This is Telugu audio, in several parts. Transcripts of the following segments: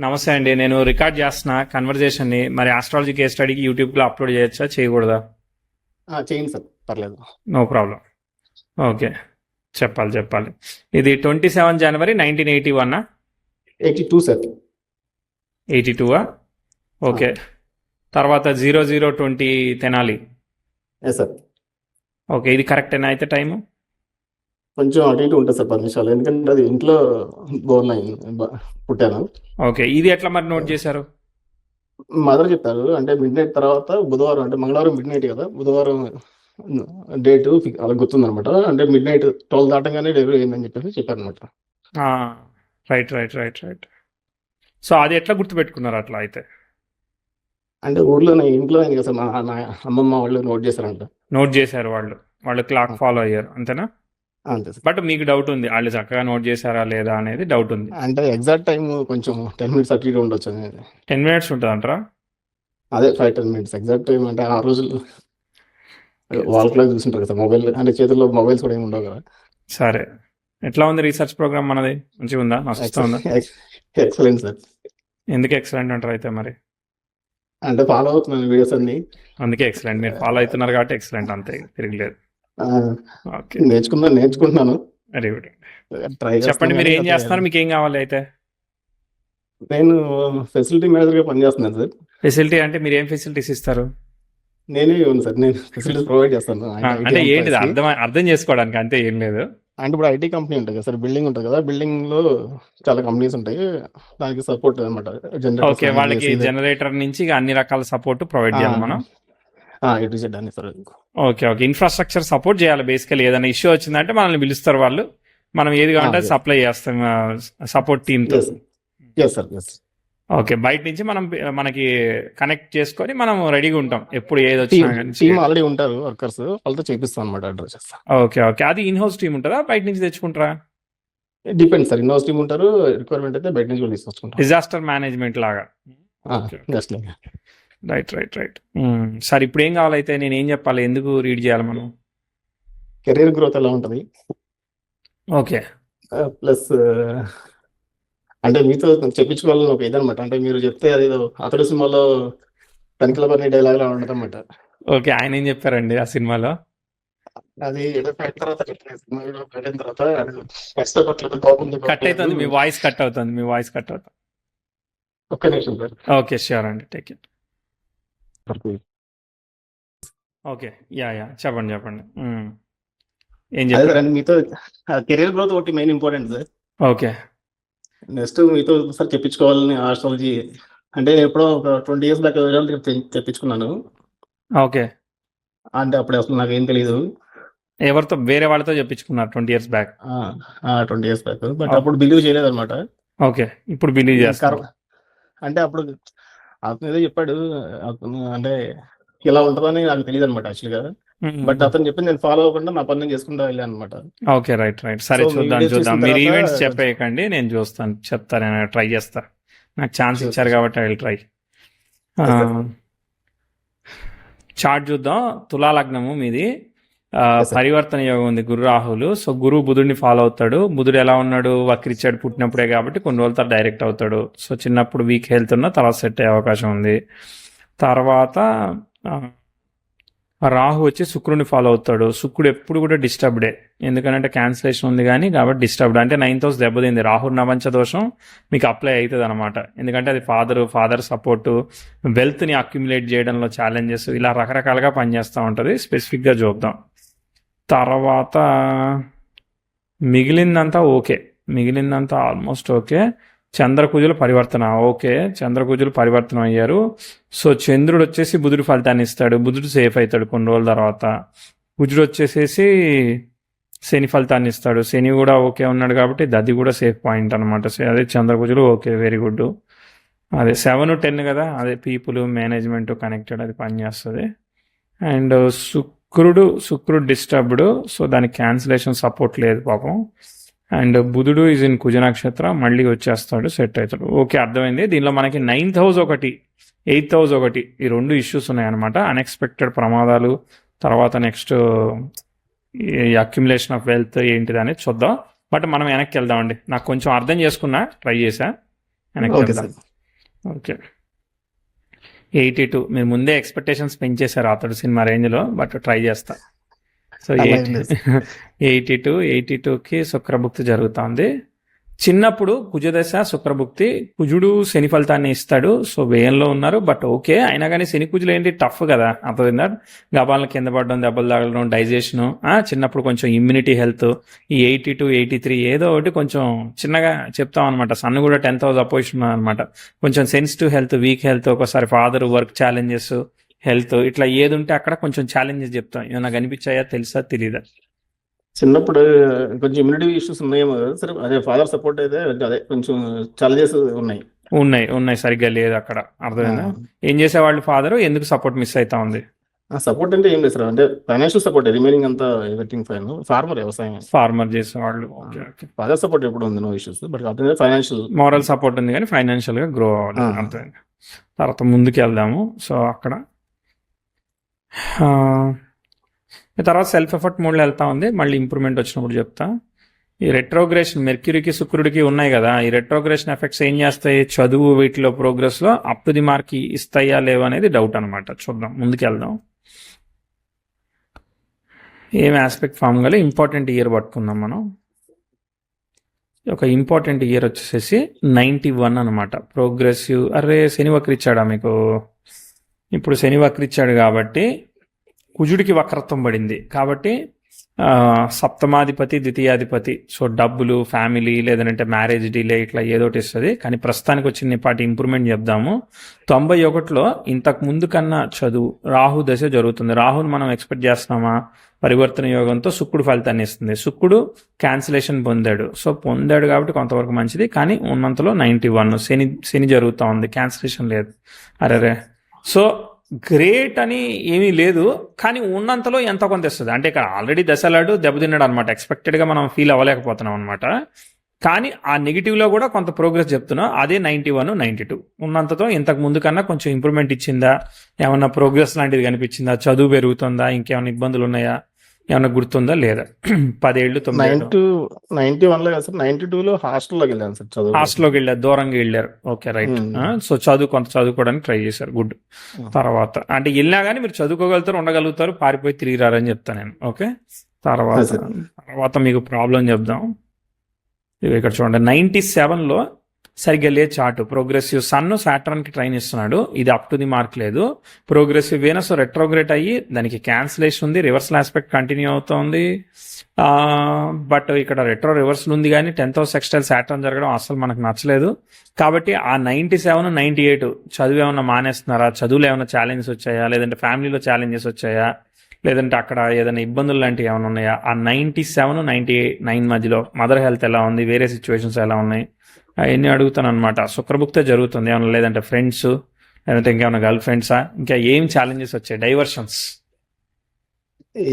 నమస్తే అండి. నేను రికార్డ్ చేస్తున్నా కన్వర్జేషన్ని. మరి ఆస్ట్రాలజీ కేస్ స్టడీకి యూట్యూబ్లో అప్లోడ్ చేయొచ్చా, చేయకూడదా? చేయండి సార్, పర్లేదు. No problem. ఓకే, చెప్పాలి. ఇది 27 జనవరి 1981. 82 సార్. 82 ఓకే. తర్వాత 0020 తెనాలి. సార్ ఓకే, ఇది కరెక్టేనా అయితే టైము? కొంచెం అటు ఇటు ఉంటుంది సార్, 10 నిమిషాలు. ఎందుకంటే అది ఇంట్లో బోర్న్ పుట్టాను. ఓకే, ఇది ఎట్లా మరి నోట్ చేశారు? మదర్ చెప్పారు. అంటే మిడ్ నైట్ తర్వాత బుధవారం, అంటే మంగళవారం మిడ్ నైట్ కదా, బుధవారం డేటు అలా గుర్తుందనమాట. అంటే మిడ్ నైట్ 12 దాటంగానే డెలివరీ అయిందని చెప్పేసి చెప్పారు అనమాట. రైట్. సో అది ఎట్లా గుర్తుపెట్టుకున్నారు అట్లా అయితే? అంటే ఇంట్లో అయింది కదా సార్, మా అమ్మమ్మ వాళ్ళు నోట్ చేశారంట. నోట్ చేశారు వాళ్ళు క్లాక్ ఫాలో అయ్యారు అంతేనా? అంతే సార్. బట్ మీకు డౌట్ ఉంది వాళ్ళు చక్కగా నోట్ చేశారా లేదా అనేది డౌట్ ఉంది. అంటే ఎగ్జాక్ట్ టైం కొంచెం 10 minutes అటు ఇటు ఉండొచ్చు అనేది. 10 minutes ఉంటుంది అంటారా? అదే 5-10 minutes ఎగ్జాక్ట్ టైం. అంటే ఆ రోజులు వాల్ క్లాక్ చూసింటారు కదా, మొబైల్ అంటే చేతుల్లో మొబైల్స్ కూడా ఏమి ఉండవు కదా. సరే, ఎట్లా ఉంది రీసెర్చ్ ప్రోగ్రామ్ మనది? మంచిగా ఉందా, నచ్చుతా ఉందా? Excellent sir. ఎందుకు ఎక్సలెంట్ అంటారు అయితే మరి? అంటే ఫాలో అవుతున్నాను వీడియోస్ అన్ని, అందుకే ఎక్సలెంట్. మీరు ఫాలో అవుతున్నారు కాబట్టి ఎక్సలెంట్, అంతే, తిరగలేదు. ఓకే, నేర్చుకుంటున్నాను. Very good. ట్రై చెప్పండి, మీరు ఏం చేస్తున్నారు, మీకు ఏం కావాలి అయితే? నేను ఫెసిలిటీ మేనేజర్ గా పనిచేస్తున్నాను సార్. ఫెసిలిటీ అంటే మీరు ఏం ఫెసిలిటీస్ ఇస్తారు? నేనే ఇవ్వను సార్, నేను ఫెసిలిటీస్ ప్రొవైడ్ చేస్తాను. అంటే ఏంటిది అర్థం చేసుకోవడానికి, అంతే, ఏం లేదు. అంటే ఇప్పుడు ఐటీ కంపెనీ ఉంటుంది కదా సార్, బిల్డింగ్ ఉంటుంది కదా, బిల్డింగ్ లో చాలా కంపెనీస్ ఉంటాయి, దానికి సపోర్ట్ అనమాట. ఓకే, వాళ్ళకి జనరేటర్ నుంచి అన్ని రకాల సపోర్ట్ ప్రొవైడ్ చేయాలి మనం. అన్ని సార్. ఓకే, ఇన్ఫ్రాస్ట్రక్చర్ సపోర్ట్ చేయాలి బేసికలీ. ఏదైనా ఇష్యూ వచ్చిందంటే మనల్ని పిలుస్తారు వాళ్ళు, మనం ఏది కావాలంటే సప్లై చేస్తాం సపోర్ట్ టీమ్తో. ఓకే, బయట నుంచి మనకి కనెక్ట్ చేసుకొని మనం రెడీగా ఉంటాం ఎప్పుడు ఏది వచ్చినా. టీమ్ ఆల్రెడీ ఉంటారు వర్కర్స్, వాళ్ళతో చేపిస్తాం అనమాట, అడ్రస్ చేస్తాం. ఓకే, అది ఇన్ హౌస్ టీమ్ ఉంటుందా, బయట నుంచి తెచ్చుకుంటారా? Depend sir, in house team ఉంటారు, రిక్వైర్మెంట్ అయితే బయట నుంచి కూడా తీసుకొచ్చుకుంటాం. డిజాస్టర్ మేనేజ్మెంట్ లాగా. రైట్. సార్, ఇప్పుడు ఏం కావాలైతే, నేను ఏం చెప్పాలి, ఎందుకు రీడ్ చేయాలి మనం? కెరీర్ గ్రోత్ ఎలా ఉంటుంది, ఓకే, ప్లస్ అంటే మీతో చెప్పించుకోవాలని ఒక ఇదనమాట. అంటే మీరు చెప్తే అది అతడు సినిమాలో తనిఖీల పని డైలాగ్ లా ఉండదు అనమాట. ఓకే, ఆయన ఏం చెప్పారండి ఆ సినిమాలో? అది కట్ అవుతుంది, మీ వాయిస్ కట్ అవుతుంది. ఒక్క నిమిషం సార్. ఓకే, ష్యూర్ అండి, టేక్ ఇట్. ఓకే, చెప్పండి. ఏం చెప్పారు? మీతో కెరీర్ గ్రోత్ ఒకటి main important sir. Okay, next మీతో సార్ చెప్పించుకోవాలని ఆస్ట్రాలజీ. అంటే ఎప్పుడో ఒక 20 years బ్యాక్ తెప్పించుకున్నాను. ఓకే, అంటే అప్పుడు అసలు నాకు ఏం తెలియదు. ఎవరితో? వేరే వాళ్ళతో చెప్పించుకున్నారు 20 years back? 20 years back, but అప్పుడు బిలీవ్ చేయలేదు అనమాట. ఓకే, ఇప్పుడు బిలీవ్ చేస్తారు. అంటే అప్పుడు అతను ఏదో చెప్పాడు, అంటే ఇలా ఉంటుందని నాకు తెలియదు అనమాట యాక్చువల్గా. బట్ అతను చెప్పింది నేను ఫాలో అవ్వకుండా నా పని చేసుకుంటా వెళ్ళాను అనమాట. Okay, right. సరే, చూద్దాం. మీరు ఈవెంట్స్ చెప్పేయకండి, నేను చెప్తాను, నేను ట్రై చేస్తా. నాకు ఛాన్స్ ఇచ్చారు కాబట్టి ఐ విల్ ట్రై. చార్ట్ చూద్దాం. తులా లగ్నము మీది, పరివర్తన యోగం ఉంది, గురు రాహులు. సో గురువు బుధుడిని ఫాలో అవుతాడు. బుధుడు ఎలా ఉన్నాడు? వక్రిచ్చాడు పుట్టినప్పుడే కాబట్టి కొన్ని రోజుల తర్వాత డైరెక్ట్ అవుతాడు. సో చిన్నప్పుడు వీక్ హెల్త్ ఉన్న తర్వాత సెట్ అయ్యే అవకాశం ఉంది. తర్వాత రాహు వచ్చి శుక్రుడిని ఫాలో అవుతాడు. శుక్రుడు ఎప్పుడు కూడా డిస్టర్బ్డే, ఎందుకంటే క్యాన్సిలేషన్ ఉంది కాబట్టి డిస్టర్బ్డ్. అంటే 9th house దెబ్బతింది. రాహు నవంచ దోషం మీకు అప్లై అవుతుంది అనమాట. ఎందుకంటే అది ఫాదర్ సపోర్టు, వెల్త్ని అక్యుములేట్ చేయడంలో ఛాలెంజెస్, ఇలా రకరకాలుగా పనిచేస్తూ ఉంటుంది. స్పెసిఫిక్గా చూద్దాం. తర్వాత మిగిలిందంతా ఆల్మోస్ట్ ఓకే. చంద్రకుజుల పరివర్తన, ఓకే, చంద్రకుజులు పరివర్తన అయ్యారు. సో చంద్రుడు వచ్చేసి బుధుడు ఫలితాన్ని ఇస్తాడు, బుధుడు సేఫ్ అవుతాడు కొన్ని రోజుల తర్వాత. కుజుడు వచ్చేసేసి శని ఫలితాన్ని ఇస్తాడు, శని కూడా ఓకే ఉన్నాడు కాబట్టి అది కూడా సేఫ్ పాయింట్ అనమాట. అదే చంద్రకుజులు ఓకే, వెరీ గుడ్. అదే 7, 10 కదా, అదే పీపుల్, మేనేజ్మెంట్ కనెక్టెడ్, అది పనిచేస్తుంది. అండ్ శుక్రుడు డిస్టర్బ్డ్, సో దానికి క్యాన్సిలేషన్ సపోర్ట్ లేదు పాపం. అండ్ బుధుడు ఈజ్ ఇన్ కుజ నక్షత్రం, మళ్ళీ వచ్చేస్తాడు, సెట్ అవుతాడు. ఓకే, అర్థమైంది. దీనిలో మనకి 9th house ఒకటి, 8th house ఒకటి, ఈ 2 ఇష్యూస్ ఉన్నాయన్నమాట. అన్ఎక్స్పెక్టెడ్ ప్రమాదాలు, తర్వాత నెక్స్ట్ అక్యుములేషన్ ఆఫ్ వెల్త్ ఏంటిది అనేది చూద్దాం. బట్ మనం వెనక్కి వెళ్దామండి. నాకు కొంచెం అర్థం చేసుకున్నా, ట్రై చేసా, వెనక్కి వెళ్దాం. ఓకే. 82 మీరు ముందే ఎక్స్పెక్టేషన్స్ పెంచేశారు అతడు సినిమా రేంజ్లో, బట్ ట్రై చేస్తా. సో అలా ఏం లేదు. 82కి శుక్రభుక్తి జరుగుతోంది. చిన్నప్పుడు కుజదశ శుక్రభుక్తి, కుజుడు శని ఫలితాన్ని ఇస్తాడు. సో వ్యయంలో ఉన్నారు, బట్ ఓకే. అయినా కానీ శని కుజులు ఏంటి టఫ్ కదా, అర్థమైందా? గబాలను కింద పడడం, దెబ్బలు తగలడం, డైజెషను, చిన్నప్పుడు కొంచెం ఇమ్యూనిటీ హెల్త్. ఈ 82 83 ఏదో ఒకటి కొంచెం చిన్నగా చెప్తాం అనమాట. సన్ కూడా 10,000 అపోజిషన్ అనమాట. కొంచెం సెన్సిటివ్ హెల్త్, వీక్ హెల్త్, ఒకసారి ఫాదర్ వర్క్ ఛాలెంజెస్, హెల్త్, ఇట్లా ఏది ఉంటే అక్కడ కొంచెం ఛాలెంజెస్ చెప్తాం. ఏమైనా కనిపించాయా, తెలుసా, తెలీదా? చిన్నప్పుడు కొంచెం ఇమ్యూనిటీ ఇష్యూస్ ఉన్నాయేమో కదా సరే, అదే ఫాదర్ సపోర్ట్ అయితే అదే కొంచెం ఛాలెంజెస్ ఉన్నాయి. ఉన్నాయి సరిగ్గా లేదు అక్కడ, అర్థమైందా? ఏం చేసేవాళ్ళు ఫాదర్, ఎందుకు సపోర్ట్ మిస్ అవుతా ఉంది? సపోర్ట్ అంటే ఏం లేదు సార్, అంటే ఫైనాన్షియల్ సపోర్ట్, రిమైనింగ్ అంతా ఎవ్రీథింగ్ ఫైన్. ఫార్మర్, వ్యవసాయం, ఫార్మర్ చేసేవాళ్ళు. Okay okay. ఫాదర్ సపోర్ట్ ఎప్పుడు ఉంది, నో ఇష్యూస్, బట్ కాకపోతే ఫైనాన్షియల్ మోరల్ సపోర్ట్ ఉంది కానీ ఫైనాన్షియల్ గా గ్రో అవ్వాలి, అర్థమైంది. తర్వాత ముందుకు వెళ్దాము. సో అక్కడ తర్వాత సెల్ఫ్ ఎఫర్ట్ మోడ్లో వెళ్తా ఉంది. మళ్ళీ ఇంప్రూవ్మెంట్ వచ్చినప్పుడు చెప్తా. ఈ రెట్రోగ్రేషన్ మెర్క్యూరీకి శుక్రుడికి ఉన్నాయి కదా, ఈ రెట్రోగ్రేషన్ ఎఫెక్ట్స్ ఏం చేస్తాయి, చదువు వీటిలో ప్రోగ్రెస్లో అప్ టు ది మార్క్ ఇస్తాయా లేవా అనేది డౌట్ అనమాట. చూద్దాం, ముందుకు వెళ్దాం. ఏం ఆస్పెక్ట్ ఫామ్ గల ఇంపార్టెంట్ ఇయర్ పట్టుకుందాం మనం. ఒక ఇంపార్టెంట్ ఇయర్ వచ్చేసి 91 అనమాట. ప్రోగ్రెసివ్. అరే శని వక్రిచ్చాడా మీకు? ఇప్పుడు శని వక్రిచ్చాడు కాబట్టి కుజుడికి వక్రత్వం పడింది కాబట్టి సప్తమాధిపతి ద్వితీయాధిపతి. సో డబ్బులు, ఫ్యామిలీ, లేదంటే మ్యారేజ్ డిలే, ఇట్లా ఏదోటి ఇస్తుంది. కానీ ప్రస్తుతానికి వచ్చిన పాటి ఇంప్రూవ్మెంట్ చెప్దాము. 91లో ఇంతకు ముందు కన్నా చదువు, రాహు దశ జరుగుతుంది. రాహుని మనం ఎక్స్పెక్ట్ చేస్తున్నామా? పరివర్తన యోగంతో శుక్రుడు ఫలితాన్ని ఇస్తుంది. శుక్రుడు క్యాన్సిలేషన్ పొందాడు. సో పొందాడు కాబట్టి కొంతవరకు మంచిది, కానీ ఉన్నంతలో 91. శని జరుగుతూ ఉంది, క్యాన్సిలేషన్ లేదు. అరే సో గ్రేట్ అని ఏమీ లేదు, కానీ ఉన్నంతలో ఎంత కొంత ఇస్తుంది. అంటే ఇక్కడ ఆల్రెడీ దశలాడు దెబ్బతిన్నాడు అనమాట. ఎక్స్పెక్టెడ్గా మనం ఫీల్ అవ్వలేకపోతున్నాం అనమాట. కానీ ఆ నెగిటివ్లో కూడా కొంత ప్రోగ్రెస్ చెప్తున్నాం. అదే 91 92 ఉన్నంతతో ఇంతకు ముందు కన్నా కొంచెం ఇంప్రూవ్మెంట్ ఇచ్చిందా? ఏమన్నా ప్రోగ్రెస్ లాంటిది కనిపించిందా? చదువు పెరుగుతుందా? ఇంకేమైనా ఇబ్బందులు ఉన్నాయా? ఏమన్నా గుర్తుందా లేదా? 10 ఏళ్ళు 9 91లో కదా సార్, 92లో హాస్టల్లోకి వెళ్ళాను సార్. చదువు హాస్టల్లోకి వెళ్ళారు, దూరంగా వెళ్ళారు. Okay right. సో కొంత చదువుకోవడానికి ట్రై చేశారు, గుడ్. తర్వాత అంటే వెళ్ళినా కానీ మీరు చదువుకోగలుగుతారు, ఉండగలుగుతారు, పారిపోయి తిరిగి రారని చెప్తాను నేను. ఓకే. తర్వాత మీకు ప్రాబ్లం చెప్దాం. ఇక్కడ చూడండి, 97లో సరిగ్గా లేదు చార్ట్. ప్రోగ్రెసివ్ సన్ సాటర్న్కి ట్రైన్ ఇస్తున్నాడు, ఇది అప్ టు ది మార్క్ లేదు. ప్రోగ్రెసివ్ వీనస్ రెట్రోగ్రేట్ అయ్యి దానికి క్యాన్సిలేషన్ ఉంది, రివర్సల్ ఆస్పెక్ట్ కంటిన్యూ అవుతుంది. బట్ ఇక్కడ రెట్రో రివర్సల్ ఉంది, కానీ 10th house సెక్స్టైల్ సాటర్న్ జరగడం అసలు మనకు నచ్చలేదు. కాబట్టి ఆ 97 98 చదువు ఏమైనా మానేస్తున్నారా? చదువులో ఏమైనా ఛాలెంజెస్ వచ్చాయా? లేదంటే ఫ్యామిలీలో ఛాలెంజెస్ వచ్చాయా? లేదంటే అక్కడ ఏదైనా ఇబ్బందులు లాంటివి ఏమైనా ఉన్నాయా? ఆ 97 99 మధ్యలో మదర్ హెల్త్ ఎలా ఉంది, వేరే సిచ్యువేషన్స్ ఎలా ఉన్నాయి, అవన్నీ అడుగుతాను అనమాట. శుక్రభుక్తే జరుగుతుంది ఏమన్నా, లేదంటే ఫ్రెండ్స్, లేదంటే ఇంకేమైనా గర్ల్ ఫ్రెండ్సా, ఇంకా ఏం ఛాలెంజెస్ వచ్చాయి? డైవర్షన్స్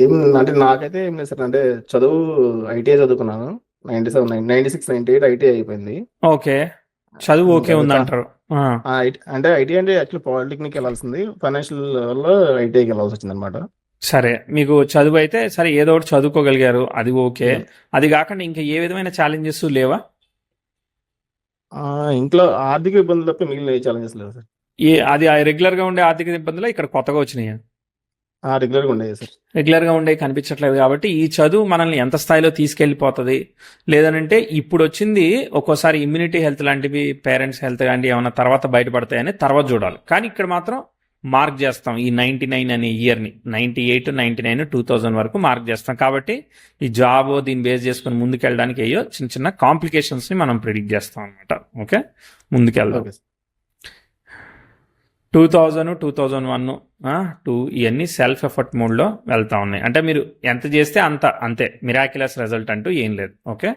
ఏం అంటే నాకైతే ఏం లేదు సార్, అంటే చదువు ఐటీఐ చదువుకున్నాను. 97 96 98 ఐటీఐ అయిపోయింది. ఓకే, చదువు ఓకే ఉంది అంటారు. అంటే ఐటీఐ అంటే యాక్చువల్లీ పాలిటెక్నిక్ వెళ్ళాల్సింది, ఫైనాన్షియల్ వల్ల ఐటీఐకి వెళ్ళాల్సి వచ్చింది అనమాట. సరే, మీకు చదువు అయితే సరే, ఏదో ఒకటి చదువుకోగలిగారు, అది ఓకే. అది కాకుండా ఇంకా ఏ విధమైన ఛాలెంజెస్ లేవా? ఇంట్లో ఆర్థిక ఇబ్బందులు తప్ప మిగిలిన ఏ ఛాలెంజెస్ లేవు సార్. అది రెగ్యులర్గా ఉండే ఆర్థిక ఇబ్బందులు ఇక్కడ కొత్తగా వచ్చినాయి? రెగ్యులర్గా ఉండేది సార్. రెగ్యులర్గా ఉండే కనిపించట్లేదు. కాబట్టి ఈ చదువు మనల్ని ఎంత స్థాయిలో తీసుకెళ్ళిపోతుంది, లేదనంటే ఇప్పుడు వచ్చింది ఒక్కోసారి ఇమ్యూనిటీ హెల్త్ లాంటివి, పేరెంట్స్ హెల్త్ లాంటివి ఏమైనా తర్వాత బయటపడతాయని తర్వాత చూడాలి. కానీ ఇక్కడ మాత్రం మార్క్ చేస్తాం ఈ 99 అనే ఇయర్ని, 98 99 2000 వరకు మార్క్ చేస్తాం. కాబట్టి ఈ జాబ్ దీన్ని బేస్ చేసుకుని ముందుకెళ్ళడానికి అయ్యో చిన్న చిన్న కాంప్లికేషన్స్ని మనం ప్రిడిక్ట్ చేస్తాం అనమాట. ఓకే, ముందుకెళ్దాం. 2000 2001 2 ఇవన్నీ సెల్ఫ్ ఎఫర్ట్ మోడ్లో వెళ్తా ఉన్నాయి. అంటే మీరు ఎంత చేస్తే అంతే, మిరాక్యులస్ రిజల్ట్ అంటూ ఏం లేదు. ఓకే.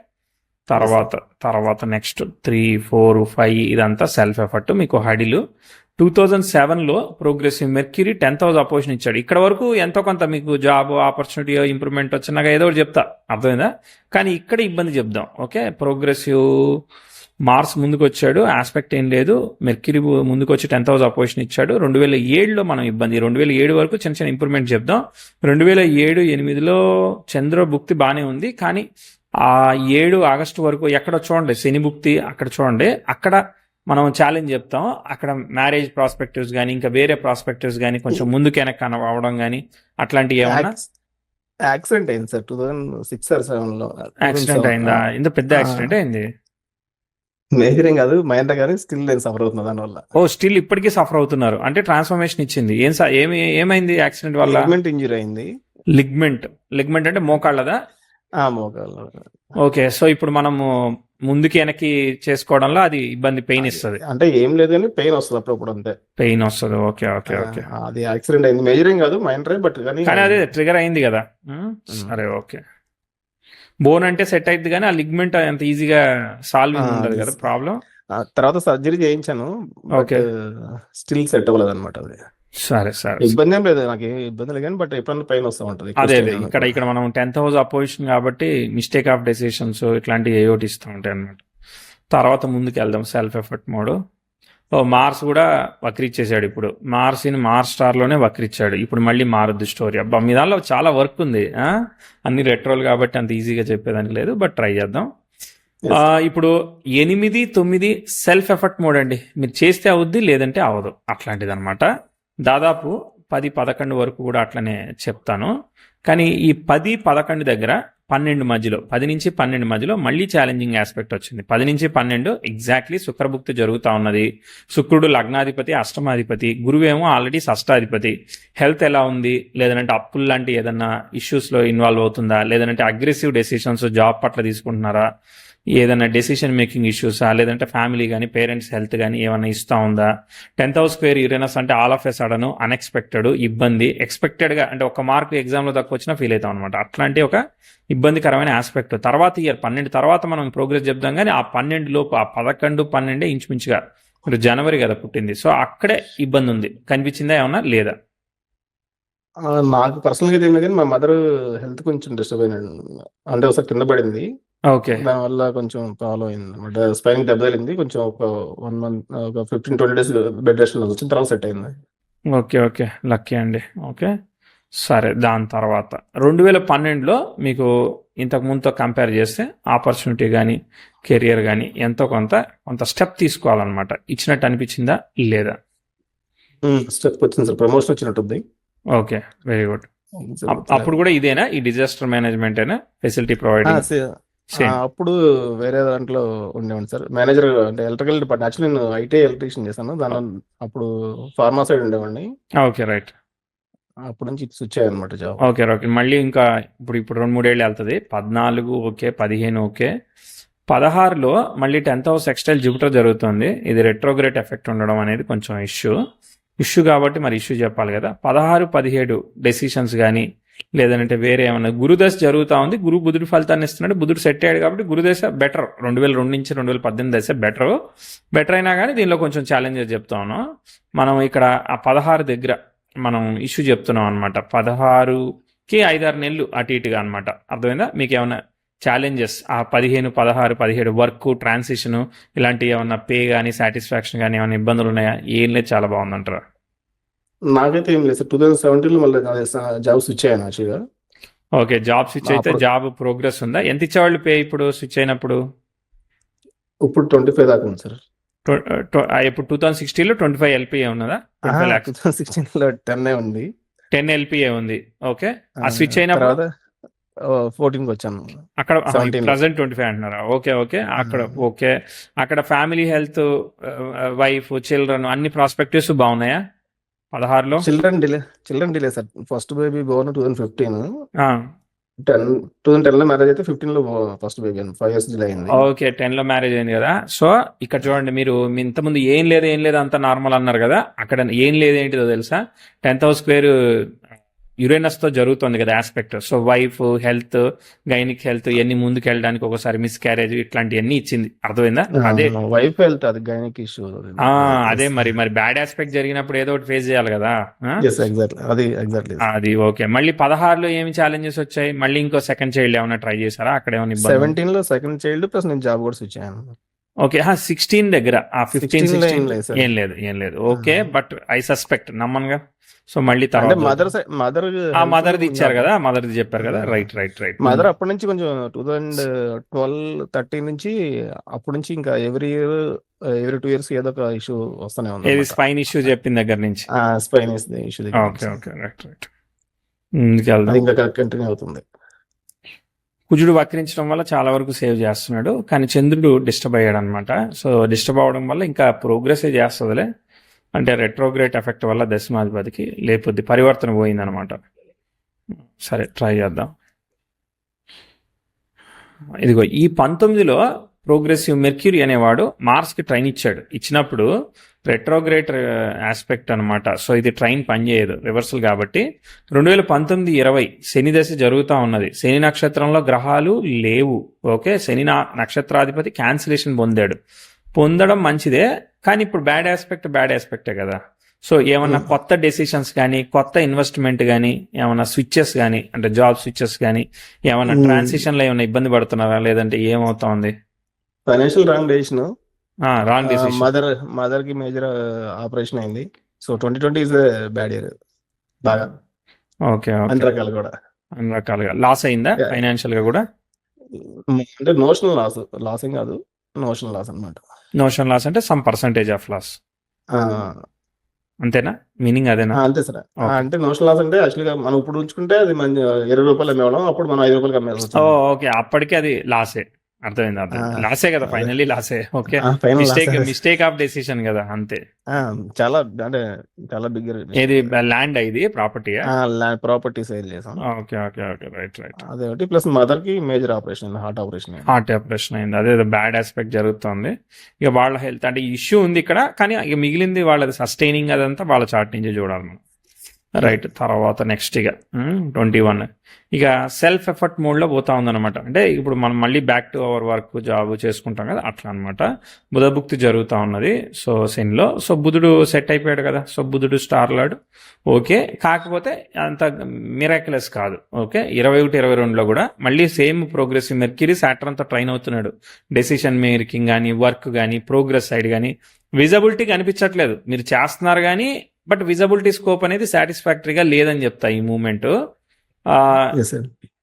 తర్వాత నెక్స్ట్ 3 4 5 ఇదంతా సెల్ఫ్ ఎఫర్ట్. మీకు హడిలు 2007లో progressive mercury 10th house opposition ఇచ్చాడు. ఇక్కడ వరకు ఎంతో కొంత మీకు జాబ్ ఆపర్చునిటీ ఇంప్రూవ్మెంట్ వచ్చినాక ఏదో ఒకటి చెప్తా, అర్థమైందా? కానీ ఇక్కడ ఇబ్బంది చెప్దాం. ఓకే, ప్రోగ్రెసివ్ మార్స్ ముందుకు వచ్చాడు, ఆస్పెక్ట్ ఏం లేదు. మెర్క్యూరీ ముందుకు వచ్చి 10th house అపోజిషన్ ఇచ్చాడు. 2007లో మనం ఇబ్బంది, 2007 వరకు చిన్న చిన్న ఇంప్రూవ్మెంట్ చెప్దాం. 2007 8లో చంద్ర భుక్తి బాగానే ఉంది, కానీ ఆ 7 ఆగస్టు వరకు ఎక్కడ చూడండి శని భుక్తి, అక్కడ చూడండి, అక్కడ మనం ఛాలెంజ్ చెప్తాం. అక్కడ మ్యారేజ్ ప్రాస్పెక్టివ్స్ కానీ ఇంకా వేరే ప్రాస్పెక్టివ్స్ కానీ కొంచెం ముందుకు వెనక్కి అవడం కానీ అట్లాంటివి ఏమన్నా యాక్సిడెంట్ అయింది సార్ 2006 or 2007లో. యాక్సిడెంట్ అయిందా? ఇంత పెద్ద యాక్సిడెంట్ అయింది? మేజర్ ఏం కాదు, మైండ్ కానీ స్టిల్ నేను సఫర్ అవుతున్నా దానివల్ల. ఓ స్టిల్ ఇప్పటికీ సఫర్ అవుతున్నారు అంటే ట్రాన్స్ఫర్మేషన్ ఇచ్చింది. ఏమైంది యాక్సిడెంట్ వల్ల? లిగ్మెంట్ ఇంజరీ అయింది. లిగ్మెంట్ అంటే మోకాళ్ళదా? మోకాళ్ళు. ఓకే, సో ఇప్పుడు మనము ముందుకి వెనక్కి చేసుకోవడంలో అది ఇబ్బంది, పెయిన్ ఇస్తుంది. అంటే ఏం లేదు కానీ పెయిన్ వస్తుంది అప్పుడప్పుడు అంతే. పెయిన్ వస్తుంది. Okay okay okay. అది యాక్సిడెంట్ అయింది, మేజర్ ఏం కాదు, మైండ్ బట్ కానీ అదే ట్రిగర్ అయింది కదా. సరే ఓకే. బోన్ అంటే సెట్ అయింది కానీ ఆ లిగ్మెంట్ అంత ఈజీగా సాల్వ్ ఉండదు కదా ప్రాబ్లం. తర్వాత సర్జరీ చేయించాను, ఓకే స్టిల్ సెట్ అవ్వలేదు అనమాట. అది సరే సరే, ఇబ్బంది ఏం లేదు, నాకు ఇబ్బంది లేదు కానీ బట్ ఎప్పుడన్నా పెయిన్ వస్తూ ఉంటుంది. అదే ఇక్కడ మనం 10th house అపోజిషన్ కాబట్టి మిస్టేక్ ఆఫ్ డెసిషన్స్ ఇట్లాంటివి ఏయోటి ఇస్తూ ఉంటాయి అనమాట. తర్వాత ముందుకు వెళ్దాం. Self effort mode. మార్స్ కూడా వక్రిచ్చేసాడు. ఇప్పుడు మార్స్ స్టార్లోనే వక్రిచ్చాడు. ఇప్పుడు మళ్ళీ మారద్దు స్టోరీ. అబ్బా మీ దానిలో చాలా వర్క్ ఉంది. అన్ని రెట్రోల్ కాబట్టి అంత ఈజీగా చెప్పేదానికి లేదు, బట్ ట్రై చేద్దాం. ఇప్పుడు 8, 9 సెల్ఫ్ ఎఫర్ట్ మోడ్ అండి. మీరు చేస్తే అవుద్ది, లేదంటే అవదు, అట్లాంటిది అనమాట. దాదాపు 10, 11 వరకు కూడా అట్లనే చెప్తాను. కానీ ఈ 10, 11 దగ్గర 12 మధ్యలో, 10 నుంచి 12 మధ్యలో మళ్ళీ ఛాలెంజింగ్ ఆస్పెక్ట్ వచ్చింది. 10 నుంచి 12 ఎగ్జాక్ట్లీ శుక్రభుక్తి జరుగుతూ ఉన్నది. శుక్రుడు లగ్నాధిపతి, అష్టమాధిపతి, గురువేమో ఆల్రెడీ షష్టాధిపతి. హెల్త్ ఎలా ఉంది, లేదంటే అప్పులు లాంటి ఏదన్నా ఇష్యూస్లో ఇన్వాల్వ్ అవుతుందా, లేదంటే అగ్రెసివ్ డెసిషన్స్ జాబ్ పట్ల తీసుకుంటున్నారా, ఏదైనా డెసిషన్ మేకింగ్ ఇష్యూసా, లేదంటే ఫ్యామిలీ కానీ పేరెంట్స్ హెల్త్ కానీ ఏమైనా ఇస్తూ ఉందా. 10th house స్క్వేర్ యురేనస్ అంటే all of a sudden, unexpected, ఇబ్బంది. ఎక్స్పెక్టెడ్గా అంటే ఒక మార్క్ ఎగ్జామ్లో తక్కువ వచ్చినా ఫీల్ అవుతాం అనమాట. అట్లాంటి ఒక ఇబ్బందికరమైన ఆస్పెక్ట్. తర్వాత ఇయర్ 12 తర్వాత మనం ప్రోగ్రెస్ చెప్దాం. కానీ ఆ 12 లోపు, ఆ 11, 12 ఇంచుమించుగా మీరు జనవరి కదా పుట్టింది, సో అక్కడే ఇబ్బంది ఉంది. కనిపించిందా ఏమన్నా లేదా? నాకు పర్సనల్గా ఏం లేదు కానీ మా మదర్ హెల్త్ కొంచెం డిస్టర్బ్ అయినాడు. అంటే ఒకసారి కింద పడింది, ఓకే, దానివల్ల కొంచెం ప్రాబ్లం అయింది అనమాట. స్పైన్ దెబ్బతింది, కొంచెం ఒక 1 month, ఒక 15-20 days బెడ్ రెస్ట్ వచ్చిన తర్వాత సెట్ అయింది. ఓకే ఓకే, లక్కీ అండి. ఓకే సరే, దాని తర్వాత 2012లో మీకు ఇంతకు ముందుతో కంపేర్ చేస్తే ఆపర్చునిటీ కానీ కెరియర్ కానీ ఎంతో కొంత స్టెప్ తీసుకోవాలన్నమాట. ఇచ్చినట్టు అనిపించిందా లేదా? స్టెప్ వచ్చింది సార్, ప్రమోషన్ వచ్చినట్టుంది. Okay, very good. అప్పుడు కూడా ఇదేనా, ఈ డిజాస్టర్ మేనేజ్మెంట్ అయినా ఫెసిలిటీ ప్రొవైడింగ్? అప్పుడు వేరే దాంట్లో ఉండేవాడి సార్, మేనేజర్ అంటే ఎలక్ట్రికల్ డిపార్ట్మెంట్. యాక్చువల్లీ నేను ఐటీ ఎలక్ట్రీషియన్ చేశాను, దానిలో అప్పుడు ఫార్మా సైడ్ ఉండేవాడిని. Okay right. అప్పుడు నుంచి స్విచ్ అయ్యానమాట జాబ్. ఓకే ఓకే, మళ్ళీ ఇంకా ఇప్పుడు 2-3 ఏళ్ళు వెళ్తుంది. 14 ఓకే, 15 ఓకే, 16లో మళ్ళీ 10th house ఎక్స్టైల్ జూపిటర్ జరుగుతుంది. ఇది రెట్రోగ్రేట్ ఎఫెక్ట్ ఉండడం అనేది కొంచెం ఇష్యూ కాబట్టి మరి ఇష్యూ చెప్పాలి కదా. 16, 17 డెసిషన్స్ కానీ లేదంటే వేరే ఏమన్నా గురుదశ జరుగుతూ ఉంది. బుధుడు ఫలితాన్ని ఇస్తున్నాడు. బుధుడు సెట్ అయ్యాడు కాబట్టి గురుదశ బెటర్. 2002 నుంచి 2018 దశ బెటర్ అయినా కానీ దీనిలో కొంచెం ఛాలెంజెస్ చెప్తా ఉన్నాం. మనం ఇక్కడ ఆ 16 దగ్గర మనం ఇష్యూ చెప్తున్నాం అనమాట. 16కి 5-6 నెలలు అటు ఇటుగా అనమాట. అర్థమైందా? మీకు ఏమన్నా ఛాలెంజెస్ ఆ 15, 16, 17 వర్క్ ట్రాన్సిషన్ ఇలాంటివి ఏమన్నా పే కానీ సాటిస్ఫాక్షన్ కానీ ఏమైనా ఇబ్బందులు ఉన్నాయా? ఏం లేదు, చాలా బాగుందంటారా? నాకైతే ఏం లేదు సార్. 2017లో మళ్ళీ జాబ్ స్విచ్ అయ్యాను యాక్చువల్గా. ఓకే, జాబ్ స్విచ్ అయితే జాబ్ ప్రోగ్రెస్ ఉందా? ఎంత ఇచ్చేవాళ్ళు పే ఇప్పుడు స్విచ్ అయినప్పుడు? ఇప్పుడు 25 దాకా ఉంది సార్. ఇప్పుడు 2016లో 25 LPA ఉన్నదా? 2016లో 10 ఉంది. 10 LPA ఉంది. ఓకే, ఆ స్విచ్ అయినప్పుడు 14కి వచ్చాను. అక్కడ ప్రెసెంట్ 25 అంటున్నారా? ఓకే ఓకే, ఓకే అక్కడ ఫ్యామిలీ హెల్త్, వైఫ్, చిల్డ్రన్ అన్ని ప్రాస్పెక్టివ్స్ బాగున్నాయా 16లో? Children delay sir. First baby born 2015, 2010లో మ్యారేజ్ అయితే 15లో ఫస్ట్ బేబీ, 5 years డిలే అయింది. ఓకే, 10లో మ్యారేజ్ అయింది కదా. సో ఇక్కడ చూడండి, మీరు ఇంతకుముందు ఏం లేదు అంత నార్మల్ అన్నారు కదా. అక్కడ ఏం లేదు ఏంటిదో తెలుసా? 10th house స్క్వేర్ యురేనస్తో జరుగుతుంది కదా aspect. So wife health, gynaec health ఇవన్నీ ముందుకు వెళ్ళడానికి ఒకసారి మిస్ క్యారేజ్ ఇట్లాంటివన్నీ ఇచ్చింది. అర్థమైందా? అదే వైఫ్ హెల్త్, అది గైనిక్ ఇష్యూ. అదే మరి బ్యాడ్ ఆస్పెక్ట్ జరిగినప్పుడు ఏదో ఒకటి ఫేస్ చేయాలి కదా. అది ఓకే. మళ్ళీ 16లో ఏమి ఛాలెంజెస్ వచ్చాయి? మళ్ళీ ఇంకో సెకండ్ చైల్డ్ ఏమైనా ట్రై చేశారా? అక్కడ ఏమైనా 17లో సెకండ్ చైల్డ్ ప్లస్ నేను జాబ్ కూడా స్విచ్ అయ్యాను. ఓకే. 16 దగ్గర 15, 16 లో ఏం 16 లేదు సార్. ఏం లేదు. ఓకే. బట్ ఐ సస్పెక్ట్ నమ్మనుగా. సో మళ్ళీ అంటే తర్వాత మదర్ మదర్ మదర్ది ఇచ్చారు కదా, మదర్ది చెప్పారు కదా. రైట్. మదర్ అప్పటి నుంచి కొంచెం 2012-13 నుంచి అప్పటి నుంచి ఇంకా ఎవ్రీ 2 years ఏదో ఒక ఇష్యూ వస్తూనే ఉంది ఏది స్పైన్ ఇష్యూ చెప్పిన దగ్గర నుంచి. Spine issue okay. రైట్. ముందుకెళ్దాం. ఇంకా కంటిన్యూ అవుతుంది. కుజుడు వక్రించడం వల్ల చాలా వరకు సేవ్ చేస్తున్నాడు, కానీ చంద్రుడు డిస్టర్బ్ అయ్యాడు అనమాట. సో డిస్టర్బ్ అవడం వల్ల ఇంకా ప్రోగ్రెస్ చేస్తుందిలే, అంటే రెట్రోగ్రేట్ ఎఫెక్ట్ వల్ల దశమాధిపతికి లేకపోతే పరివర్తన పోయిందనమాట. సరే ట్రై చేద్దాం. ఇదిగో ఈ 19లో ప్రోగ్రెసివ్ మెర్క్యూరీ అనేవాడు మార్స్కి ట్రైన్ ఇచ్చినప్పుడు రెట్రోగ్రేట్ ఆస్పెక్ట్ అనమాట. సో ఇది ట్రైన్ పనిచేయదు, రివర్సల్ కాబట్టి. 2019-20 శని దశ జరుగుతూ ఉన్నది. శని నక్షత్రంలో గ్రహాలు లేవు. ఓకే, శని నక్షత్రాధిపతి క్యాన్సిలేషన్ పొందడం మంచిదే, కానీ ఇప్పుడు బ్యాడ్ ఆస్పెక్టే కదా. సో ఏమన్నా కొత్త డెసిషన్స్ కానీ, కొత్త ఇన్వెస్ట్మెంట్ కానీ, ఏమన్నా స్విచ్చెస్ కానీ, అంటే జాబ్ స్విచ్చెస్ కానీ, ఏమన్నా ట్రాన్సిషన్లో ఏమైనా ఇబ్బంది పడుతున్నారా, లేదంటే ఏమవుతా ఉంది? Financial wrong decision. Wrong decision. Mother కి మేజర్ ఆపరేషన్ అయింది. సో 2020 ఇస్ బ్యాడ్ ఇయర్ బాగా. ఓకే. అన్ని రకాలుగా లాస్ అయిందా ఫైనాన్షియల్ గా కూడా? అంటే నోషనల్ లాస్ ఏం కాదు, నోషనల్ లాస్ అనమాట. నోషనల్ లాస్ అంటే సమ్ పర్సంటేజ్ ఆఫ్ లాస్, అంతేనా? మీనింగ్ అదేనా? అంతే సార్. అంటే నోషనల్ లాస్ అంటే యాక్చువల్గా మనం ఇప్పుడు ఉంచుకుంటే అది మన 20 రూపాయలు అమ్మేవాళ్ళం, అప్పుడు మనం 5 రూపాయలకి అమ్మేవాళ్ళం. ఓకే, అప్పటికి అది లాసే. అర్థమైంది. లాసే కదా, ఫైనల్లీ లాసే. ఓకే, మిస్టేక్ ఆఫ్ డెసిషన్ కదా, అంతే. చాలా అంటే చాలా బిగ్. ఏది ల్యాండ్ ఇది ప్రాపర్టీ ప్రాపర్టీ సేల్ చేసాం. ఓకే. రైట్. అదొకటి, ప్లస్ మదర్ కి మేజర్ ఆపరేషన్, హార్ట్ ఆపరేషన్ అయింది. అదే బ్యాడ్ ఆస్పెక్ట్ జరుగుతుంది. ఇక వాళ్ళ హెల్త్ అంటే ఇష్యూ ఉంది ఇక్కడ, కానీ ఇక మిగిలింది వాళ్ళది సస్టైనింగ్, అదంతా వాళ్ళ చార్ట్ నుంచి చూడాలి మనం. రైట్. తర్వాత నెక్స్ట్ ఇక 21 ఇక సెల్ఫ్ ఎఫర్ట్ మోడ్లో పోతా ఉందన్నమాట. అంటే ఇప్పుడు మనం మళ్ళీ back to our work, job చేసుకుంటాం కదా, అట్లా అనమాట. బుధభుక్తి జరుగుతూ ఉన్నది సో శనిలో. సో బుధుడు సెట్ అయిపోయాడు కదా, సో బుధుడు స్టార్ లాడు. ఓకే, కాకపోతే అంత మిరాక్యులస్ కాదు. ఓకే, 21-22లో కూడా మళ్ళీ సేమ్ ప్రోగ్రెసివ్ మెర్క్యూరీ సాటర్న్తో ట్రైన్ అవుతున్నాడు. డెసిషన్ మేకింగ్ కానీ, వర్క్ కానీ, ప్రోగ్రెస్ సైడ్ కానీ విజిబిలిటీ కనిపించట్లేదు. మీరు చేస్తున్నారు కానీ, బట్ విజిబిలిటీ స్కోప్ అనేది సాటిస్ఫాక్టరీగా లేదని చెప్తా ఈ మూమెంట్.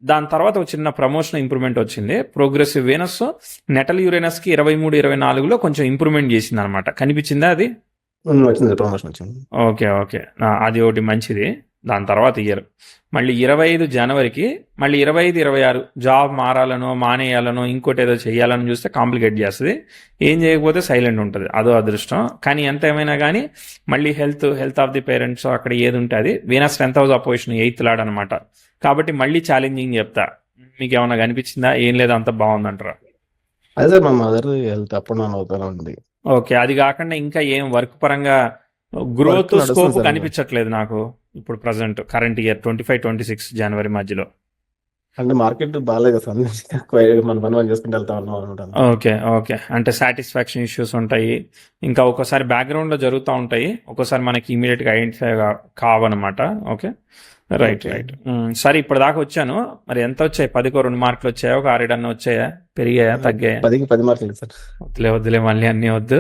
దాని తర్వాత ఒక చిన్న ప్రమోషన్ ఇంప్రూవ్మెంట్ వచ్చింది. ప్రోగ్రెసివ్ వీనస్ నెటల్ యురేనస్ కి 23-24లో కొంచెం ఇంప్రూవ్మెంట్ చేసింది అనమాట. కనిపించిందా అది? ఓకే. అది ఒకటి మంచిది. దాని తర్వాత ఇయర్ మళ్ళీ 25 జనవరికి మళ్ళీ 25-26 జాబ్ మారాలనో, మానేయాలనో, ఇంకోటి ఏదో చేయాలని చూస్తే కాంప్లికేట్ చేస్తుంది. ఏం చేయకపోతే సైలెంట్ ఉంటుంది, అదో అదృష్టం. కానీ ఎంత ఏమైనా కానీ మళ్ళీ హెల్త్ ఆఫ్ ది పేరెంట్స్ అక్కడ ఏది ఉంటే అది. Venus 10th house opposition 8th lord అనమాట. కాబట్టి మళ్ళీ ఛాలెంజింగ్ చెప్తా. మీకు ఏమైనా కనిపించిందా? ఏం లేదా, అంత బాగుందంటారా? అదే సార్, మా మదర్ హెల్త్ అప్పుడు అవుతానే ఉంది. ఓకే, అది కాకుండా ఇంకా ఏం వర్క్ పరంగా గ్రోత్ స్కోప్ కనిపించట్లేదు నాకు ఇప్పుడు ప్రజెంట్ కరెంట్ ఇయర్ 25-26 జనవరి మధ్యలో. అంటే మార్కెట్ బాగాలేదు సార్, మన పని చేసుకుంటూ వెళ్తా ఉన్నాం. ఓకే, అంటే సాటిస్ఫాక్షన్ ఇష్యూస్ ఉంటాయి, ఇంకా ఒక్కోసారి బ్యాక్గ్రౌండ్ లో జరుగుతూ ఉంటాయి, ఒక్కోసారి మనకి ఇమీడియట్ గా ఐడెంటిఫై కావన్నమాట. Okay, right. సరే, ఇప్పుడు దాకా వచ్చాను. మరి ఎంత వచ్చాయి? 10కి 2 మార్కులు వచ్చాయా? ఒక 6 వచ్చాయా? పెరిగాయా? తగ్గాయా? 10కి 10 మార్కులు సార్. వద్దులే మళ్ళీ అన్ని వద్దు.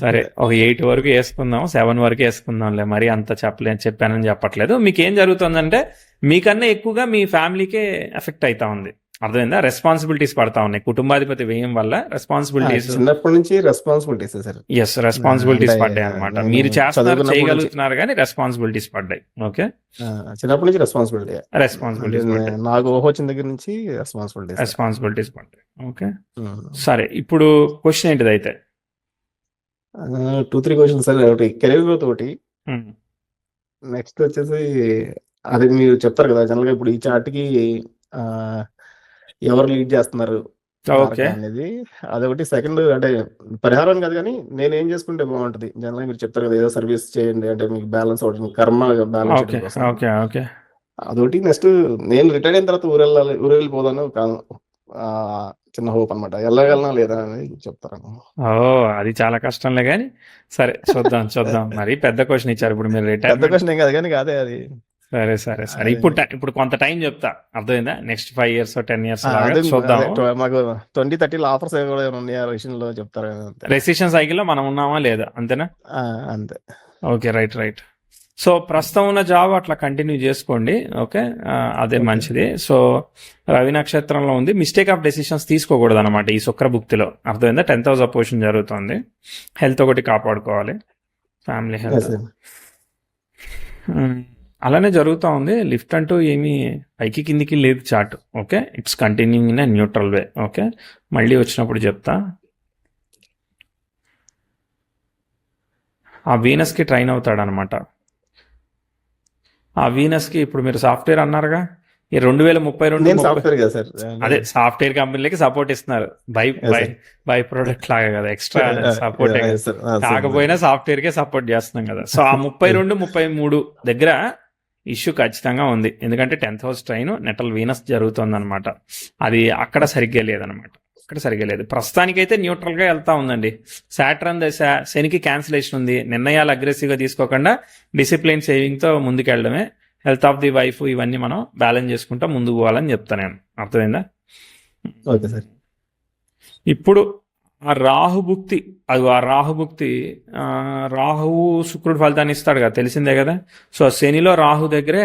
సరే, ఒక 8 వరకు వేసుకుందాం, 7 వరకు వేసుకుందాంలే. మరి అంత చెప్పానని చెప్పట్లేదు. మీకు ఏం జరుగుతుందంటే మీకన్నా ఎక్కువగా మీ ఫ్యామిలీకే ఎఫెక్ట్ అవుతా ఉంది. అర్థమైందా? రెస్పాన్సిబిలిటీస్ పడతా ఉన్నాయి. కుటుంబాధిపతి వ్యయం వల్ల రెస్పాన్సిబిలిటీస్ చిన్నప్పటి నుంచి రెస్పాన్సిబిలిటీస్ సార్. రెస్పాన్సిబిలిటీస్ పడ్డాయి అనమాట. మీరు చేయగలుగుతున్నారు కానీ రెస్పాన్సిబిలిటీస్ పడ్డాయి. ఓకే, చిన్నప్పటి నుంచి రెస్పాన్సిబిలిటీస్ నాకు వచ్చిన దగ్గర నుంచి రెస్పాన్సిబిలిటీస్ పడ్డాయి. ఓకే, సరే, ఇప్పుడు క్వశ్చన్ ఏంటిది అయితే? 2-3 క్వశ్చన్స్ సార్. ఒకటి కెరీర్ గ్రోత్, ఒకటి నెక్స్ట్ వచ్చేసి అది మీరు చెప్తారు కదా జనరల్ గా ఇప్పుడు ఈ చార్ట్ కి ఎవరు లీడ్ చేస్తున్నారు అనేది, అదొకటి. సెకండ్ అంటే పరిహారం కాదు కానీ నేను ఏం చేసుకుంటే బాగుంటది జనరల్ గా మీరు చెప్తారు కదా, ఏదో సర్వీస్ చేయండి అంటే మీకు బ్యాలెన్స్ అవుతుంది, కర్మ బ్యాలెన్స్. అదొకటి. నెక్స్ట్ నేను రిటైర్ అయిన తర్వాత ఊరు వెళ్ళిపోదాను, చిన్న హోప్ అనమాట. వెళ్ళగలనా లేదా అని చెప్తారు. అది చాలా కష్టంలే కానీ సరే చూద్దాం. మరి పెద్ద క్వశ్చన్ ఇచ్చారు ఇప్పుడు మీరు. రిటైర్ పెద్ద క్వశ్చన్ ఏం కాదు కానీ అదే అది సరే సరే సరే. అది ఇప్పుడు కొంత టైం చెప్తా, అర్థమైందా? నెక్స్ట్ 5 years 10 years లాగా అదే చూద్దాం. మాకు 2030 ఆఫర్స్ కూడా ఏమైనా ఉన్నాయా ఆ విషయంలో చెప్తారా అంతే. రెసిషన్ సైకిల్లో మనం ఉన్నామా లేదా, అంతేనా? అంతే. Okay, right right. సో ప్రస్తుతం ఉన్న జాబ్ అట్లా కంటిన్యూ చేసుకోండి. ఓకే, అదే ఓకే. మంచిది. సో రవి నక్షత్రంలో ఉంది, మిస్టేక్ ఆఫ్ డెసిషన్స్ తీసుకోకూడదు అనమాట ఈ శుక్ర భుక్తిలో, అర్థమైందా? 10th house అపోజిషన్ జరుగుతుంది. హెల్త్ ఒకటి కాపాడుకోవాలి, ఫ్యామిలీ Yes, హెల్త్. sir. అలానే జరుగుతూ ఉంది. లిఫ్ట్ అంటూ ఏమీ పైకి కిందికి లేదు chart. Okay, it's continuing in neutral way. Okay, మళ్ళీ వచ్చినప్పుడు చెప్తా. ఆ వీనస్కి ట్రైన్ అవుతాడు అనమాట. ఆ వీనస్కి ఇప్పుడు మీరు సాఫ్ట్వేర్ అన్నారుగా, ఈ 2032 నేను సాఫ్ట్వేర్ కదా సార్. అదే సాఫ్ట్వేర్ కంపెనీలకి సపోర్ట్ ఇస్తున్నారు. By Yes, by sir. By product లాగా కదా, ఎక్స్ట్రా సపోర్ట్ Yes, sir. కాకపోయినా సాఫ్ట్వేర్ కే సపోర్ట్ చేస్తున్నాం కదా. సో ఆ 32 33 దగ్గర ఇష్యూ ఖచ్చితంగా ఉంది. ఎందుకంటే 10th house train natal Venus జరుగుతుంది అనమాట. అది అక్కడ సరిగ్గా లేదనమాట, అక్కడ సరిగ్గా లేదు. ప్రస్తుతానికైతే న్యూట్రల్ గా వెళ్తా ఉందండి. సాటర్న్ దశ, శనికి క్యాన్సిలేషన్ ఉంది. నిర్ణయాలు అగ్రెసివ్ గా తీసుకోకుండా డిసిప్లిన్ సేవింగ్ తో ముందుకెళ్ళడమే. హెల్త్ ఆఫ్ ది వైఫ్ ఇవన్నీ మనం బ్యాలెన్స్ చేసుకుంటా ముందుకు పోవాలని చెప్తాను నేను, అర్థమైందా? Okay sir. ఇప్పుడు ఆ రాహుభుక్తి, అది ఆ రాహుభుక్తి, రాహువు శుక్రుడు ఫలితాన్ని ఇస్తాడు కదా, తెలిసిందే కదా. సో శనిలో రాహు దగ్గరే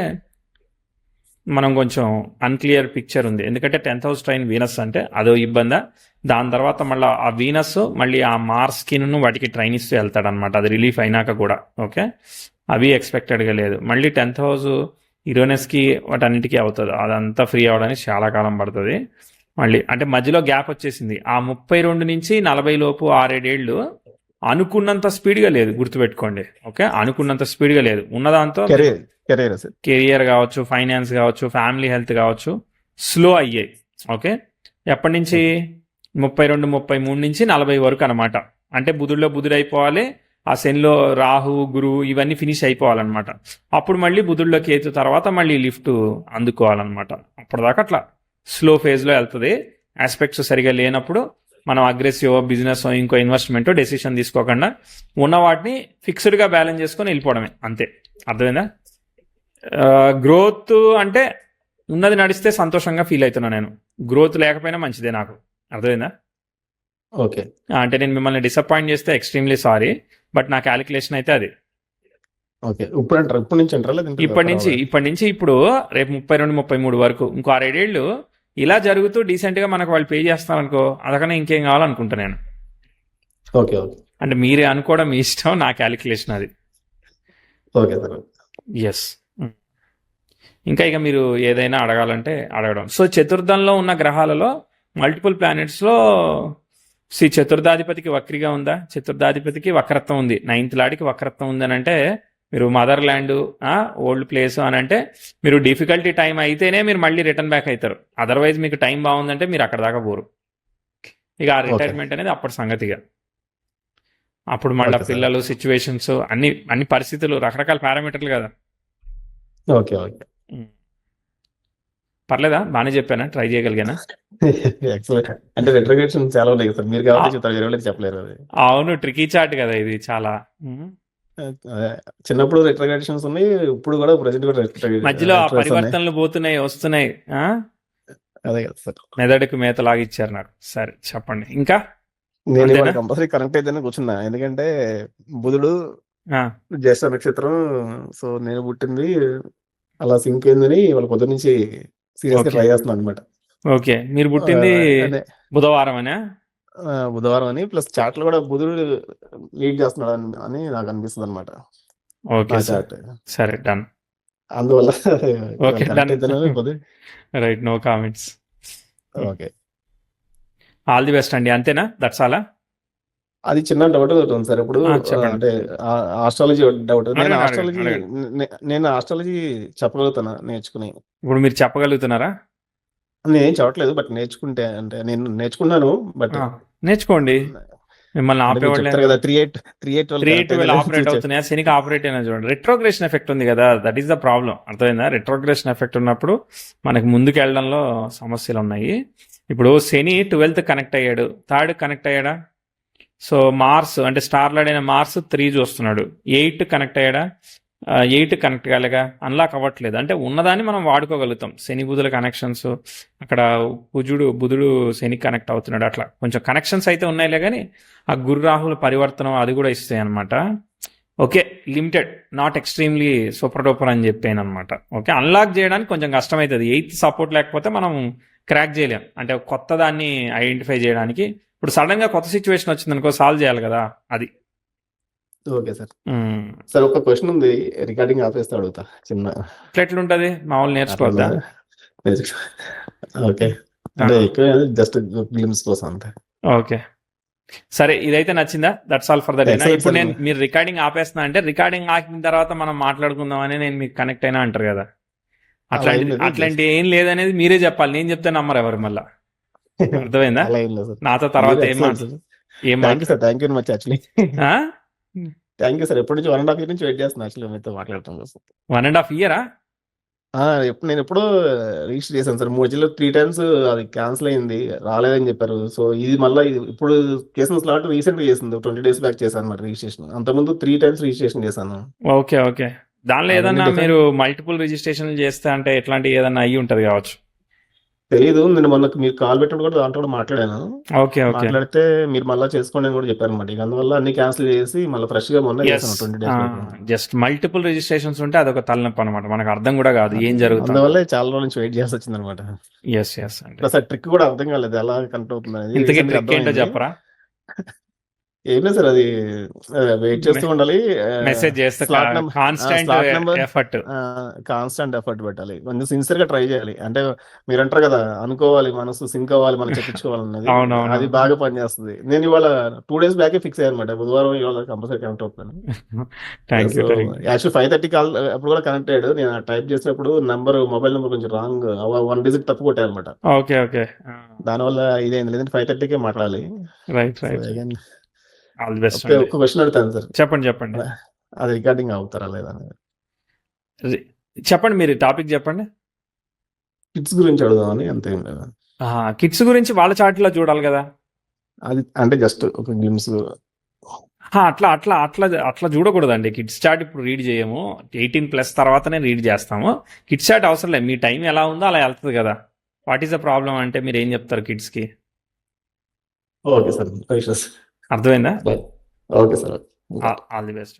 మనం కొంచెం అన్క్లియర్ పిక్చర్ ఉంది. ఎందుకంటే 10th house ట్రైన్ వీనస్ అంటే అదో ఇబ్బందా. దాని తర్వాత మళ్ళీ ఆ వీనస్ మళ్ళీ ఆ మార్స్కి వాటికి ట్రైన్ ఇస్తూ వెళ్తాడు అనమాట, అది రిలీఫ్ అయినాక కూడా. ఓకే, అవి ఎక్స్పెక్టెడ్గా లేదు. మళ్ళీ 10th house యురేనస్కి వాటన్నిటికీ అవుతుంది. అదంతా ఫ్రీ అవ్వడానికి చాలా కాలం పడుతుంది. మళ్ళీ అంటే మధ్యలో గ్యాప్ వచ్చేసింది. ఆ 32 నుంచి 40 లోపు 6-7 ఏళ్ళు అనుకున్నంత స్పీడ్గా లేదు, గుర్తుపెట్టుకోండి. ఓకే, అనుకున్నంత స్పీడ్గా లేదు. ఉన్నదాంతో కెరీర్ సార్, కెరియర్ కావచ్చు, ఫైనాన్స్ కావచ్చు, ఫ్యామిలీ హెల్త్ కావచ్చు, స్లో అయ్యాయి. ఓకే, ఎప్పటి నుంచి? 32 33 నుంచి 40 వరకు అనమాట. అంటే బుధుడిలో బుధుడు అయిపోవాలి, ఆ శనిలో రాహు గురువు ఇవన్నీ ఫినిష్ అయిపోవాలన్నమాట. అప్పుడు మళ్ళీ బుధుడిలో కేతు తర్వాత మళ్ళీ లిఫ్ట్ అందుకోవాలన్నమాట. అప్పటిదాకా అట్లా స్లో ఫేజ్లో వెళ్తుంది. ఆస్పెక్ట్స్ సరిగా లేనప్పుడు మనం అగ్రెసివ్ బిజినెస్ ఇంకో ఇన్వెస్ట్మెంట్ డెసిషన్ తీసుకోకుండా ఉన్న వాటిని ఫిక్స్డ్గా బ్యాలెన్స్ చేసుకొని వెళ్ళిపోవడమే, అంతే. అర్థమైందా? గ్రోత్ అంటే ఉన్నది నడిస్తే సంతోషంగా ఫీల్ అవుతున్నా నేను. గ్రోత్ లేకపోయినా మంచిదే నాకు, అర్థమైందా? ఓకే. అంటే నేను మిమ్మల్ని డిసప్పాయింట్ చేస్తే ఎక్స్ట్రీమ్లీ సారీ, బట్ నా క్యాలిక్యులేషన్ అయితే అది. ఓకే, ఇప్పటి నుంచి అంటారా? ఇప్పటి నుంచి ఇప్పుడు రేపు 32 33 వరకు ఇంకో 6-7 ఏళ్ళు ఇలా జరుగుతూ డీసెంట్గా మనకు వాళ్ళు పే చేస్తాం అనుకో, అదకన్నా ఇంకేం కావాలనుకుంటా నేను. ఓకే ఓకే, అంటే మీరే అనుకోవడం మీ ఇష్టం, నా క్యాలిక్యులేషన్ అది. Okay sir. ఎస్. ఇంకా ఇక మీరు ఏదైనా అడగాలంటే అడగడం. సో చతుర్థంలో ఉన్న గ్రహాలలో మల్టిపుల్ ప్లానెట్స్లో చతుర్థాధిపతికి వక్రిగా ఉందా? చతుర్థాధిపతికి వక్రత్వం ఉంది. 9th లాడికి వక్రత్వం ఉంది అని అంటే మీరు మదర్ ల్యాండ్, ఓల్డ్ ప్లేస్ అని అంటే మీరు డిఫికల్టీ టైం అయితేనే మీరు మళ్ళీ రిటర్న్ బ్యాక్ అవుతారు. అదర్వైజ్ మీకు టైం బాగుందంటే మీరు అక్కడ దాకా పోరు. ఇక ఆ రిటైర్మెంట్ అనేది అప్పటి సంగతిగా. అప్పుడు మళ్ళీ పిల్లలు, సిచ్యువేషన్స్, అన్ని పరిస్థితులు, రకరకాల పారామీటర్లు కదా. ఓకే ఓకే, పర్లేదా? బాగానే చెప్పానా? ట్రై చేయగలిగానా? ఎక్సలెంట్. అంటే రెట్రోగ్రేషన్ చాలా ఉన్నాయి సార్, మీరు కాబట్టి చెప్తారు, వేరే వాళ్ళకి చెప్పలేరు. అది అవును, ట్రికీ చార్ట్ కదా ఇది చాలా. చిన్నప్పుడు రెట్రోగ్రేషన్స్ ఉన్నాయి, ఇప్పుడు కూడా ప్రెసెంట్ కూడా మధ్యలో ఆ పరివర్తనలు పోతున్నాయి వస్తున్నాయి. అదే కదా సార్, మెదడుకు మేత లాగిచ్చారు నాకు. సరే చెప్పండి ఇంకా. నేను ఇవాళ కంపల్సరీ కనెక్ట్ అయితేనే కూర్చున్నా, ఎందుకంటే బుధుడు జ్యేష్ఠ నక్షత్రం. సో నేను పుట్టింది అలా సింక్ అయిందని వాళ్ళ పొద్దు నుంచి సీరియస్ గా ట్రై చేస్తున్నాను అనమాట. ఓకే, మీరు పుట్టింది బుధవారం అనే? బుధవారం అని, ప్లస్ చాట్ లో కూడా బుధుడు లీడ్ చేస్తున్నాడు అని నాకు అనిపిస్తుంది అనమాట. ఓకే సరే, డన్. అందువల్ల okay, right, no comments. Okay, all the best అండి. అంతేనా? దట్స్ ఆలా? అది చిన్న డౌట్ అవుతుంది సార్. ఇప్పుడు అంటే ఆస్ట్రాలజీ డౌట్. నేను ఆస్ట్రాలజీ చెప్పగలుగుతానా నేర్చుకుని? ఇప్పుడు మీరు చెప్పగలుగుతున్నారా? నేనేం చెప్పట్లేదు, బట్ నేర్చుకుంటే అంటే నేను నేర్చుకున్నాను. బట్ నేర్చుకోండి, మిమ్మల్ని ఆపేవాళ్ళే కదా. 3-8 ఆపరేట్ అవుతున్నాయా? శనికి ఆపరేట్ అయినా చూడండి. రెట్రోగ్రేషన్ ఎఫెక్ట్ ఉంది కదా, దట్ ఈస్ ద ప్రాబ్లం. అర్థమైందా? రెట్రోగ్రేషన్ ఎఫెక్ట్ ఉన్నప్పుడు మనకి ముందుకు వెళ్ళడంలో సమస్యలు ఉన్నాయి. ఇప్పుడు శని 12th కనెక్ట్ అయ్యాడు, 3rd కనెక్ట్ అయ్యాడా? సో మార్స్ అంటే స్టార్ లాడ్ అయిన మార్స్ 3 చూస్తున్నాడు. 8 కనెక్ట్ అయ్యాడా? ఎయిట్ కనెక్ట్ కాలేగా, అన్లాక్ అవ్వట్లేదు. అంటే ఉన్నదాన్ని మనం వాడుకోగలుగుతాం. శని బుధుల కనెక్షన్స్ అక్కడ బుధుడు శనికి కనెక్ట్ అవుతున్నాడు. అట్లా కొంచెం కనెక్షన్స్ అయితే ఉన్నాయిలే, కానీ ఆ గురు రాహుల పరివర్తనం అది కూడా ఇస్తాయి అనమాట. Okay, limited, not extremely super duper అని చెప్పాను అనమాట. ఓకే, అన్లాక్ చేయడానికి కొంచెం కష్టమవుతుంది. ఎయిత్ సపోర్ట్ లేకపోతే మనం క్రాక్ చేయలేం. అంటే కొత్త దాన్ని ఐడెంటిఫై చేయడానికి ఇప్పుడు సడన్గా కొత్త సిచ్యువేషన్ వచ్చింది అనుకో, సాల్వ్ చేయాలి కదా, అది. Okay sir. సార్ ఒక క్వశ్చన్ ఉంది, రికార్డింగ్ ఆపేస్తే అడుగుతా చిన్న. ఇట్లా ఎట్లుంటుంది, మామూలు నేర్చుకోవద్దా? ఓకే, అంటే ఎక్కువ జస్ట్ గ్లిమ్స్ కోసం అంతే. ఓకే సరే, ఇదైతే నచ్చిందా? That's all for the day. Excellent, ఇప్పుడు sir. నేను మీరు రికార్డింగ్ ఆపేస్తున్నా అంటే రికార్డింగ్ ఆపిన తర్వాత మనం మాట్లాడుకుందాం అని నేను మీకు కనెక్ట్ అయినా అంటారు కదా, అలా ఏం లేదు. అట్లాంటి ఏం లేదనేది మీరే చెప్పాలి. నేను చెప్తే నమ్మరు ఎవరు మళ్ళా. అర్థమైందా? అలా ఏం లేదు సార్. నాతో తర్వాత ఏం Excellent, sir. ఏం thank you sir, thank you much actually. ఆ? Thank you sir. ఎప్పటి నుంచి 1.5 year నుంచి వెయిట్ చేస్తున్నాను యాక్చువల్లీ మీతో మాట్లాడటం కోసం. 1.5 year నేను ఎప్పుడో రిజిస్టర్ చేశాను సార్. 3 జిల్లా 3 times అది క్యాన్సిల్ అయింది, రాలేదని చెప్పారు. సో ఇది మళ్ళీ ఇప్పుడు చేసిన స్లాట్ రీసెంట్ గా చేసింది, 20 days బ్యాక్ చేశాను అన్నమాట రిజిస్ట్రేషన్. అంతకుముందు 3 times రిజిస్ట్రేషన్ చేశాను. ఓకే ఓకే, దానిలో అవన్నీ ఏదన్నా different. మీరు మల్టిపుల్ రిజిస్ట్రేషన్లు చేస్తే అంటే ఎట్లాంటి ఏదన్నా అయ్యి ఉంటది కావచ్చు. తెలీదు, నేను మొన్న మీరు కాల్ పెట్టినప్పుడు కూడా దాంట్లో కూడా మాట్లాడాను. ఓకే ఓకే మాట్లాడితే మీరు మళ్ళీ చేసుకోండి అని కూడా చెప్పారు అనమాట. ఇక అందువల్ల అన్ని క్యాన్సిల్ చేసి మళ్ళీ ఫ్రెష్ గా మొన్న ఎస్, చేశాను 20 days back. Just multiple registrations ఉంటే అదొక తలనొప్పి అనమాట, మనకు అర్థం కూడా కాదు ఏం జరుగుతుంది. అందువల్ల చాలా రోజుల నుంచి వెయిట్ చేయాల్సి వచ్చింది అనమాట. ఎస్ ఎస్ అంటే ప్లస్ ఆ ట్రిక్ కూడా అర్థం కాలేదు, ఎలా కనెక్ట్ అవుతుంది అనేది. ఇంతకీ Recent గా ట్రిక్ ఏంటో అర్థమైంది. చెప్పరా? ఏం లేదు సార్, అది వెయిట్ చేస్తూ ఉండాలి. మెసేజ్ చేస్తే slot number constant slot number effort. Constant effort పెట్టాలి, కొంచెం సిన్సియర్ గా ట్రై చేయాలి. అంటే మీరు అంటారు కదా, అనుకోవాలి, మనసు సింక్ అవ్వాలి, మనం చెప్పించుకోవాలన్నది. అవునవును. అది బాగా పనిచేస్తుంది. నేను ఇవాళ 2 days బ్యాకే ఫిక్స్ అయ్యాను అనమాట, బుధవారం ఇవాళ కంపల్సరీ కనెక్ట్ అవుతాను. Thank you. యాక్చువల్ 5:30 కాల్ అప్పుడు కూడా కనెక్ట్ అయ్యాడు. నేను టైప్ చేసినప్పుడు మొబైల్ నెంబర్ కొంచెం రాంగ్ 1 digit తప్పు కొట్టాను అనమాట. ఓకే ఓకే, దానివల్ల ఇదేంది, లేదంటే 5:30కే మాట్లాడాలి. Right right, all the best. ఒక క్వశ్చన్ అడుగుతాను సార్, చెప్పండి చెప్పండి అది రికార్డింగ్ అవుతారా లేదా అనేది. చెప్పండి, మీరు టాపిక్ చెప్పండి. కిడ్స్ గురించి అడుగుదామని, అంతేం లేదా. కిడ్స్ గురించి వాళ్ళ చాట్లో చూడాలి కదా. అది అంటే జస్ట్ ఒక గ్లిమ్స్. అట్లా అట్లా అట్లా అట్లా చూడకూడదండి. కిడ్స్ చాట్ ఇప్పుడు రీడ్ చేయము, 18+ తర్వాతనే రీడ్ చేస్తాము. కిడ్స్ చాట్ అవసరం లేదు, మీ టైం ఎలా ఉందో అలా వెళ్తుంది కదా. వాట్ ఈస్ ద ప్రాబ్లం అంటే మీరు ఏం చెప్తారు కిడ్స్కి? ఓకే సార్, అర్థమైందా? Okay sir. All the best.